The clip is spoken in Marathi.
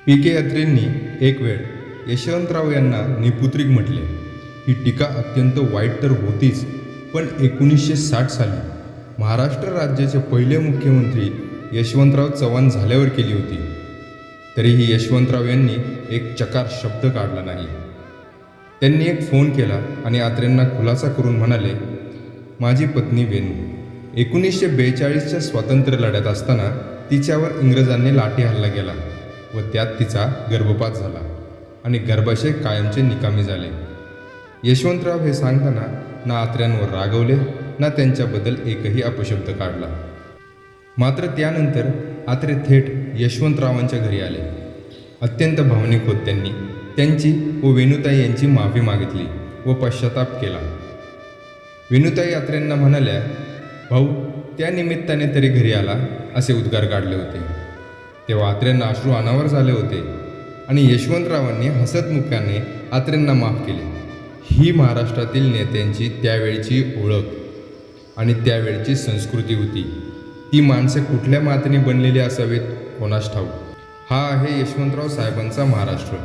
पी.के. अत्रेंनी एक वेळ यशवंतराव यांना निपुत्रिक म्हटले. ही टीका अत्यंत वाईट तर होतीच, पण 1960 साली महाराष्ट्र राज्याचे पहिले मुख्यमंत्री यशवंतराव चव्हाण झाल्यावर केली होती. तरीही यशवंतराव यांनी एक चकार शब्द काढला नाही. त्यांनी एक फोन केला आणि अत्रेंना खुलासा करून म्हणाले, माझी पत्नी वेणू 1942च्या स्वातंत्र्य लढ्यात असताना तिच्यावर इंग्रजांनी लाठी हल्ला केला व त्यात तिचा गर्भपात झाला आणि गर्भाशय कायमचे निकामी झाले. यशवंतराव हे सांगताना ना अत्र्यांवर रागवले ना त्यांच्याबद्दल एकही अपशब्द काढला. मात्र त्यानंतर अत्रे थेट यशवंतरावांच्या घरी आले. अत्यंत भावनिक होत त्यांनी त्यांची व वेणूताई यांची माफी मागितली व पश्चाताप केला. वेणूताई अत्रेंना म्हणाल्या, भाऊ त्या निमित्ताने तरी घरी आला असे उद्गार काढले होते. तेव्हा अत्रेंना अश्रू अनावर झाले होते आणि यशवंतरावांनी हसतमुखाने अत्रेंना माफ केले. ही महाराष्ट्रातील नेत्यांची त्यावेळची ओळख आणि त्यावेळची संस्कृती होती. ती माणसे कुठल्या मातेने बनलेली असावीत कोणास ठाऊक. हा आहे यशवंतराव साहेबांचा महाराष्ट्र.